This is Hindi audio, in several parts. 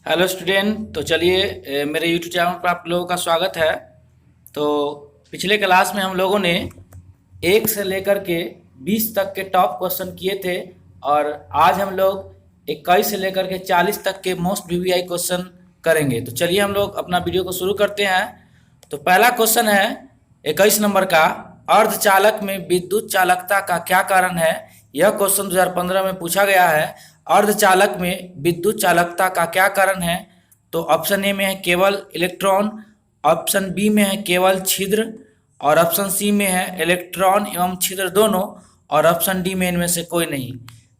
Hello student. तो चलिए मेरे यूट्यूब चैनल पर आप लोगों का स्वागत है। तो पिछले क्लास में हम लोगों ने 1 से लेकर के 20 तक के टॉप क्वेश्चन किए थे और आज हम लोग 21 से लेकर के 40 तक के मोस्ट वीवीआई क्वेश्चन करेंगे। तो चलिए हम लोग अपना वीडियो को शुरू करते हैं। तो पहला क्वेश्चन है 21 नंबर का, अर्धचालक में विद्युत चालकता का क्या कारण है। यह क्वेश्चन 2015 में पूछा गया है। अर्धचालक में विद्युत चालकता का क्या कारण है। तो ऑप्शन ए में है केवल इलेक्ट्रॉन, ऑप्शन बी में है केवल छिद्र, और ऑप्शन सी में है इलेक्ट्रॉन एवं छिद्र दोनों, और ऑप्शन डी में इनमें से कोई नहीं।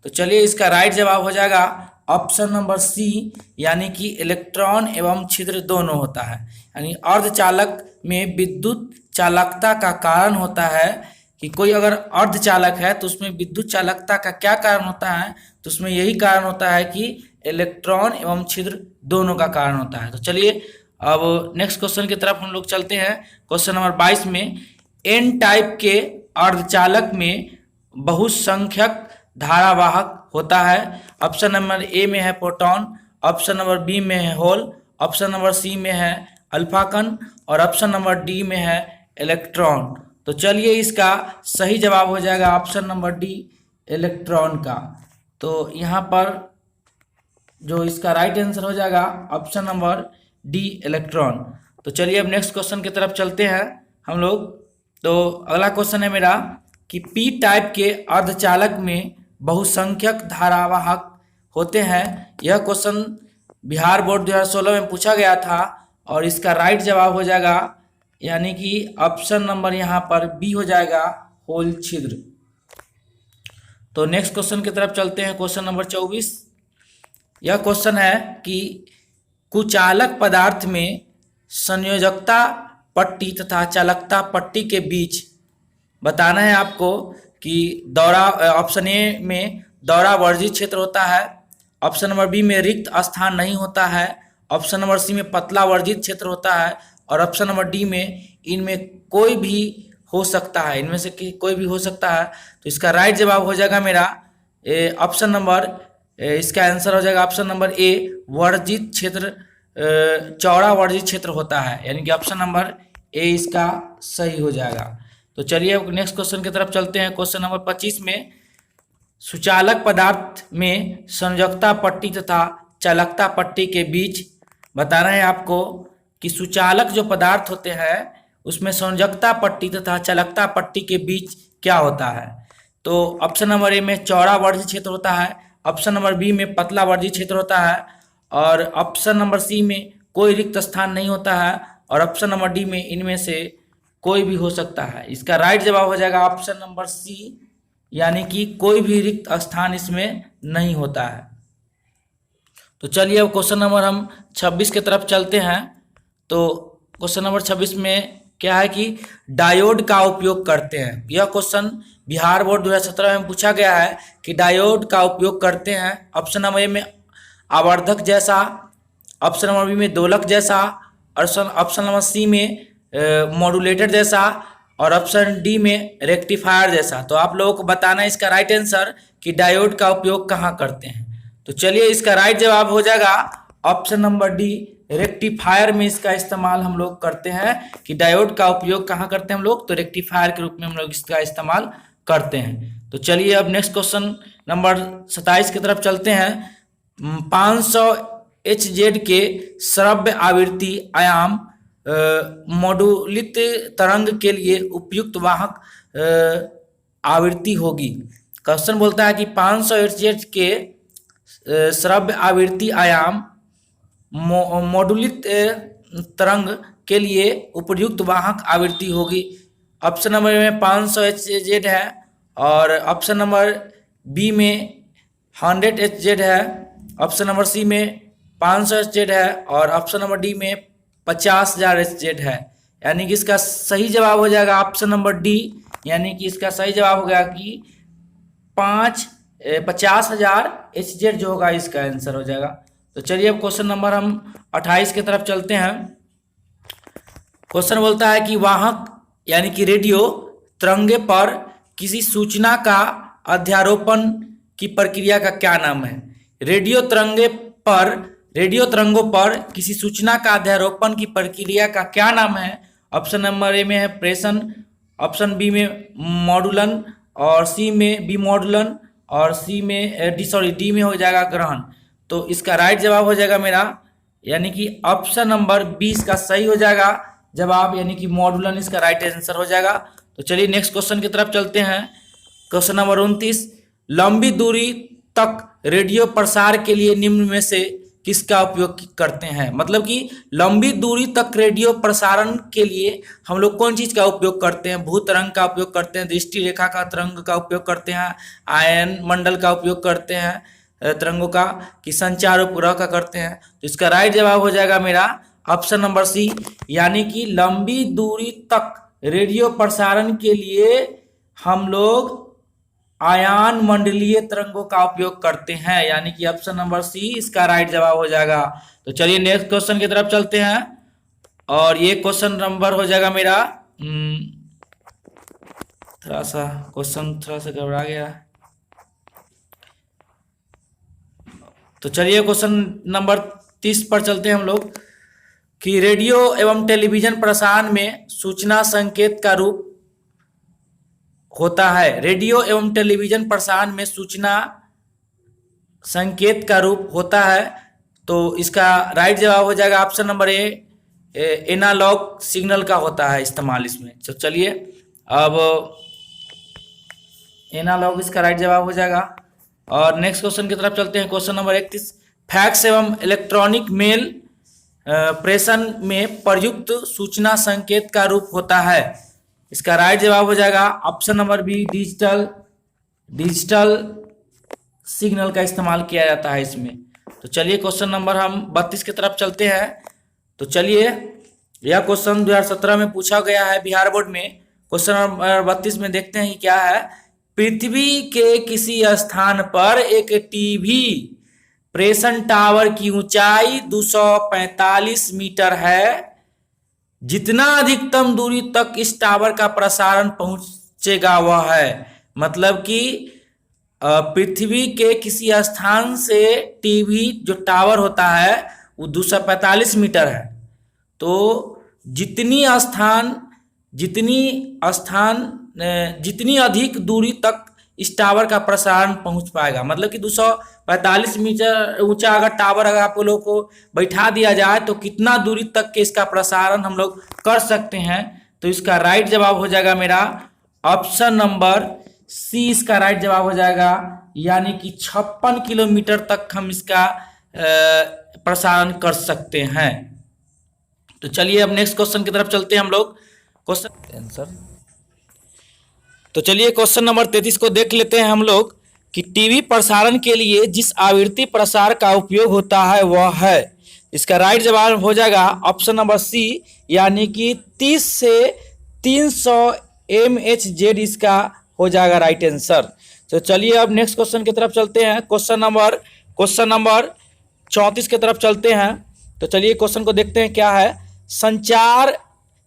तो चलिए इसका राइट जवाब हो जाएगा ऑप्शन नंबर सी, यानी कि इलेक्ट्रॉन एवं छिद्र दोनों होता है। यानी अर्धचालक में विद्युत चालकता का कारण होता है कि कोई अगर अर्धचालक है तो उसमें विद्युत चालकता का क्या कारण होता है। तो उसमें यही कारण होता है कि इलेक्ट्रॉन एवं छिद्र दोनों का कारण होता है। तो चलिए अब नेक्स्ट क्वेश्चन की तरफ हम लोग चलते हैं। क्वेश्चन नंबर 22 में एन टाइप के अर्धचालक में बहुसंख्यक धारावाहक होता है। ऑप्शन नंबर ए में है प्रोटॉन, ऑप्शन नंबर बी में है होल, ऑप्शन नंबर सी में है अल्फा कण, और ऑप्शन नंबर डी में है इलेक्ट्रॉन। तो चलिए इसका सही जवाब हो जाएगा ऑप्शन नंबर डी, इलेक्ट्रॉन का। तो यहाँ पर जो इसका राइट आंसर हो जाएगा ऑप्शन नंबर डी, इलेक्ट्रॉन। तो चलिए अब नेक्स्ट क्वेश्चन की तरफ चलते हैं हम लोग। तो अगला क्वेश्चन है मेरा कि पी टाइप के अर्धचालक में बहुसंख्यक धारावाहक होते हैं। यह क्वेश्चन बिहार बोर्ड 2016 में पूछा गया था और इसका राइट जवाब हो जाएगा, यानी कि ऑप्शन नंबर यहाँ पर बी हो जाएगा, होल छिद्र। तो नेक्स्ट क्वेश्चन की तरफ चलते हैं। क्वेश्चन नंबर 24, यह क्वेश्चन है कि कुचालक पदार्थ में संयोजकता पट्टी तथा चालकता पट्टी के बीच बताना है आपको कि दौरा। ऑप्शन ए में दौरा वर्जित क्षेत्र होता है, ऑप्शन नंबर बी में रिक्त स्थान नहीं होता है, ऑप्शन नंबर सी में पतला वर्जित क्षेत्र होता है, और ऑप्शन नंबर डी में इनमें कोई भी हो सकता है, इनमें से कोई भी हो सकता है। तो इसका राइट जवाब हो जाएगा मेरा ऑप्शन नंबर, इसका आंसर हो जाएगा ऑप्शन नंबर ए, वर्जित क्षेत्र, चौड़ा वर्जित क्षेत्र होता है, यानी कि ऑप्शन नंबर ए इसका सही हो जाएगा। तो चलिए अब नेक्स्ट क्वेश्चन की तरफ चलते हैं। क्वेश्चन नंबर 25 में सुचालक पदार्थ में संयोजकता पट्टी तथा चालकता पट्टी के बीच बताना है आपको कि सुचालक जो पदार्थ होते हैं उसमें संयोजकता पट्टी तथा चालकता पट्टी के बीच क्या होता है। तो ऑप्शन नंबर ए में चौड़ा वर्जित क्षेत्र होता है, ऑप्शन नंबर बी में पतला वर्जित क्षेत्र होता है, और ऑप्शन नंबर सी में कोई रिक्त स्थान नहीं होता है, और ऑप्शन नंबर डी में इनमें से कोई भी हो सकता है। इसका राइट जवाब हो जाएगा ऑप्शन नंबर सी, यानी कि कोई भी रिक्त स्थान इसमें नहीं होता है। तो चलिए अब क्वेश्चन नंबर हम 26 की तरफ चलते हैं। तो क्वेश्चन नंबर 26 में क्या है कि डायोड का उपयोग करते हैं। यह क्वेश्चन बिहार बोर्ड 2017 में पूछा गया है कि डायोड का उपयोग करते हैं। ऑप्शन नंबर ए में आवर्धक जैसा, ऑप्शन नंबर बी में दोलक जैसा, ऑप्शन नंबर सी में मॉड्यूलेटर जैसा, और ऑप्शन डी में रेक्टिफायर जैसा। तो आप लोगों को बताना है इसका राइट आंसर कि डायोड का उपयोग कहाँ करते हैं। तो चलिए इसका राइट जवाब हो जाएगा ऑप्शन नंबर डी, रेक्टिफायर में इसका इस्तेमाल हम लोग करते हैं। कि डायोड का उपयोग कहाँ करते हैं हम लोग, तो रेक्टिफायर के रूप में हम लोग इसका इस्तेमाल करते हैं। तो चलिए अब नेक्स्ट क्वेश्चन नंबर 27 की तरफ चलते हैं। 500 HZ के श्रव्य आवृत्ति आयाम मॉड्यूलित तरंग के लिए उपयुक्त वाहक आवृत्ति होगी। क्वेश्चन बोलता है कि 500 HZ के श्रव्य आवृत्ति आयाम मॉड्यूलित तरंग के लिए उपयुक्त वाहक आवृत्ति होगी। ऑप्शन नंबर में 500 HZ है, और ऑप्शन नंबर बी में 100 HZ है, ऑप्शन नंबर सी में 500 HZ है, और ऑप्शन नंबर डी में 50,000 HZ है। यानी कि इसका सही जवाब हो जाएगा ऑप्शन नंबर डी, यानी कि इसका सही जवाब हो गया कि 50,000 HZ जो होगा इसका आंसर हो जाएगा। तो चलिए अब क्वेश्चन नंबर हम 28 की तरफ चलते हैं। क्वेश्चन बोलता है कि वाहक यानी कि रेडियो तरंगे पर किसी सूचना का अध्यारोपण की प्रक्रिया का क्या नाम है। रेडियो तरंगे पर रेडियो तरंगों पर किसी सूचना का अध्यारोपण की प्रक्रिया का क्या नाम है? ऑप्शन नंबर ए में है प्रेषण, ऑप्शन बी में मॉडुलन, और सी में विमॉडुलन, और सी में डी में हो जाएगा ग्रहण। तो इसका राइट जवाब हो जाएगा मेरा यानी कि ऑप्शन नंबर 20 का सही हो जाएगा जवाब, यानी कि मॉडुलन इसका राइट आंसर हो जाएगा। तो चलिए नेक्स्ट क्वेश्चन की तरफ चलते हैं। क्वेश्चन नंबर 29, लंबी दूरी तक रेडियो प्रसार के लिए निम्न में से किसका उपयोग करते हैं? मतलब कि लंबी दूरी तक रेडियो प्रसारण के लिए हम लोग कौन चीज का उपयोग करते हैं? भू तरंग का उपयोग करते हैं, दृष्टि रेखा का तरंग का उपयोग करते हैं, आयन मंडल का उपयोग करते हैं तरंगों का, कि संचार उपग्रह का करते हैं? तो इसका राइट जवाब हो जाएगा मेरा ऑप्शन नंबर सी, यानी कि लंबी दूरी तक रेडियो प्रसारण के लिए हम लोग आयान मंडलीय तरंगों का उपयोग करते हैं, यानी कि ऑप्शन नंबर सी इसका राइट जवाब हो जाएगा। तो चलिए नेक्स्ट क्वेश्चन की तरफ चलते हैं, और ये क्वेश्चन नंबर हो जाएगा मेरा थोड़ा सा गड़बड़ा गया। तो चलिए क्वेश्चन नंबर 30 पर चलते हैं हम लोग, कि रेडियो एवं टेलीविजन प्रसारण में सूचना संकेत का रूप होता है। रेडियो एवं टेलीविजन प्रसारण में सूचना संकेत का रूप होता है। तो इसका राइट जवाब हो जाएगा option number A, analog signal का होता है इस्तेमाल इसमें। तो चलिए अब एनालॉग इसका राइट जवाब हो जाएगा। और नेक्स्ट क्वेश्चन की तरफ चलते हैं। क्वेश्चन नंबर 31, फैक्स एवं इलेक्ट्रॉनिक मेल प्रेषण में प्रयुक्त सूचना संकेत का रूप होता है। इसका राइट जवाब हो जाएगा option number B, digital signal का इस्तेमाल किया जाता है इसमें। तो चलिए क्वेश्चन नंबर हम 32 की तरफ चलते हैं। तो चलिए यह क्वेश्चन 2017 में पूछा गया है बिहार बोर्ड में। क्वेश्चन नंबर 32 में देखते हैं कि क्या है। पृथ्वी के किसी स्थान पर एक टीवी प्रेषण टावर की ऊंचाई 245 मीटर है। जितना अधिकतम दूरी तक इस टावर का प्रसारण पहुंचेगा वह है, मतलब कि पृथ्वी के किसी स्थान से टीवी जो टावर होता है वो 245 मीटर है। तो जितनी अधिक दूरी तक इस टावर का प्रसारण पहुंच पाएगा, मतलब कि 245 मीटर ऊंचा अगर टावर अगर आप लोग को बैठा दिया जाए तो कितना दूरी तक के इसका प्रसारण हम लोग कर सकते हैं। तो इसका राइट जवाब हो जाएगा मेरा ऑप्शन नंबर सी, इसका राइट जवाब हो जाएगा, यानी कि 56 किलोमीटर तक हम इसका प्रसारण कर सकते हैं। तो चलिए अब नेक्स्ट क्वेश्चन की तरफ चलते हैं हम लोग। क्वेश्चन आंसर, तो चलिए क्वेश्चन नंबर 33 को देख लेते हैं हम लोग, कि टीवी प्रसारण के लिए जिस आवृत्ति प्रसार का उपयोग होता है वह है। इसका राइट जवाब हो जाएगा ऑप्शन नंबर सी, यानी कि 30 से 300 MHz इसका हो जाएगा राइट आंसर। तो चलिए अब नेक्स्ट क्वेश्चन की तरफ चलते हैं। क्वेश्चन नंबर 34 की तरफ चलते हैं। तो चलिए क्वेश्चन को देखते हैं क्या है।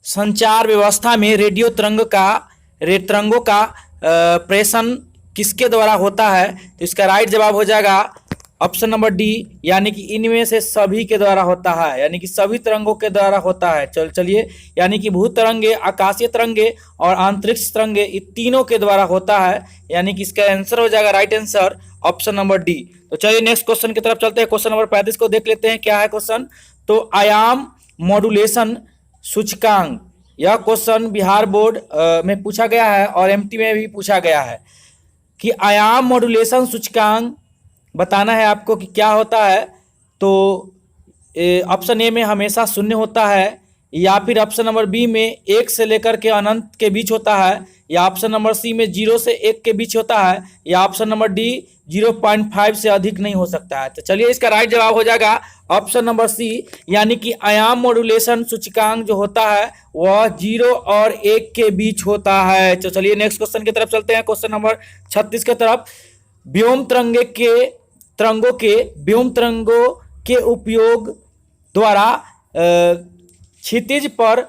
संचार व्यवस्था में रेडियो तरंगों का प्रेषण किसके द्वारा होता है? तो इसका राइट जवाब हो जाएगा ऑप्शन नंबर डी, यानी कि इनमें से सभी के द्वारा होता है, यानी कि सभी तरंगों के द्वारा होता है। चलिए यानी कि भू तरंगे, आकाशीय तरंगे और अंतरिक्ष तरंगे, इन तीनों के द्वारा होता है, यानी कि इसका आंसर हो जाएगा right answer option number D. तो चलिए नेक्स्ट क्वेश्चन की तरफ चलते हैं। क्वेश्चन नंबर 35 को देख लेते हैं क्या है क्वेश्चन। तो आयाम मॉड्यूलेशन सूचकांक, यह क्वेश्चन बिहार बोर्ड में पूछा गया है और एमटी में भी पूछा गया है, कि आयाम मॉड्यूलेशन सूचकांक बताना है आपको कि क्या होता है। तो ऑप्शन ए में हमेशा शून्य होता है, या फिर ऑप्शन नंबर बी में 1 से लेकर के अनंत के बीच होता है, या ऑप्शन नंबर सी में 0 से 1 के बीच होता है, या ऑप्शन नंबर डी 0.5 से अधिक नहीं हो सकता है। तो चलिए इसका राइट जवाब हो जाएगा ऑप्शन नंबर सी, यानी कि आयाम मॉड्यूलेशन सूचकांक जो होता है वह 0 और 1 के बीच होता है। तो चलिए नेक्स्ट क्वेश्चन की तरफ चलते हैं। क्वेश्चन नंबर 36 की तरफ। व्योम तरंगों के उपयोग द्वारा क्षितिज पर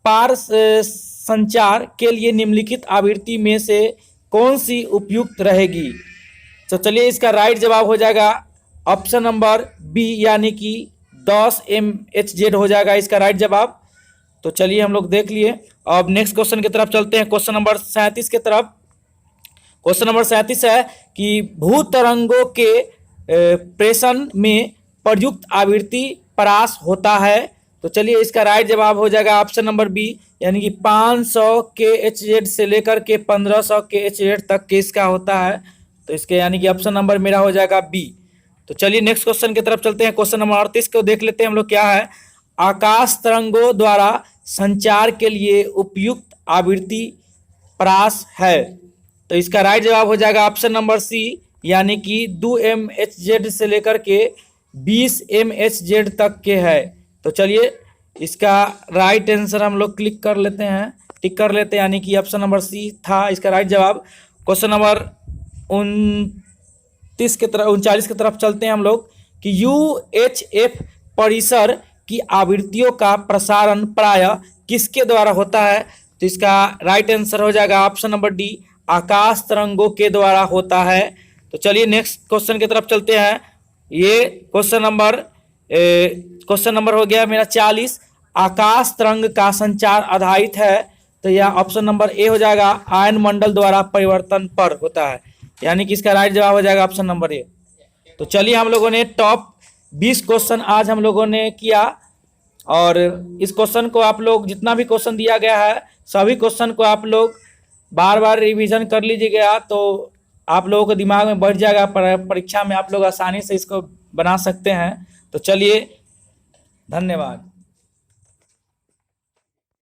पार संचार के लिए निम्नलिखित आवृत्ति में से कौन सी उपयुक्त रहेगी? तो चलिए इसका राइट जवाब हो जाएगा ऑप्शन नंबर बी यानी कि 10 MHz हो जाएगा इसका राइट जवाब। तो चलिए हम लोग देख लिए। अब नेक्स्ट क्वेश्चन की तरफ चलते हैं, क्वेश्चन नंबर 37 की तरफ। क्वेश्चन नंबर 37 है कि भूतरंगों के प्रेषण में प्रयुक्त आवृत्ति परास होता है। तो चलिए इसका राइट जवाब हो जाएगा ऑप्शन नंबर बी यानी कि 500 kHz से लेकर के 1500 kHz तक के इसका होता है। तो इसके यानी कि ऑप्शन नंबर मेरा हो जाएगा बी। तो चलिए नेक्स्ट क्वेश्चन की तरफ चलते हैं। क्वेश्चन नंबर 38 को देख लेते हैं हम लोग। क्या है? आकाश तरंगों द्वारा संचार के लिए उपयुक्त आवृत्ति परास है। तो इसका राइट जवाब हो जाएगा ऑप्शन नंबर सी यानी कि 2 MHz से लेकर के 20 MHz तक के है। तो चलिए इसका राइट आंसर हम लोग क्लिक कर लेते हैं, टिक कर लेते हैं, यानी कि ऑप्शन नंबर सी था इसका राइट जवाब। क्वेश्चन नंबर 39 की तरफ चलते हैं हम लोग कि UHF परिसर की आवृत्तियों का प्रसारण प्रायः किसके द्वारा होता है। तो इसका राइट आंसर हो जाएगा ऑप्शन नंबर डी आकाश तरंगों के द्वारा होता है। तो चलिए नेक्स्ट क्वेश्चन की तरफ चलते हैं। ये क्वेश्चन नंबर हो गया मेरा 40। आकाश तरंग का संचार आधारित है। तो यह ऑप्शन नंबर ए हो जाएगा आयन मंडल द्वारा परिवर्तन पर होता है, यानी कि इसका राइट जवाब हो जाएगा ऑप्शन नंबर ए। तो चलिए हम लोगों ने टॉप 20 क्वेश्चन आज हम लोगों ने किया, और इस क्वेश्चन को आप लोग जितना भी क्वेश्चन दिया गया है सभी क्वेश्चन को आप लोग बार बार रिवीजन कर लीजिएगा, तो आप लोगों के दिमाग में बढ़ जाएगा। परीक्षा में आप लोग आसानी से इसको बना सकते हैं। तो चलिए धन्यवाद।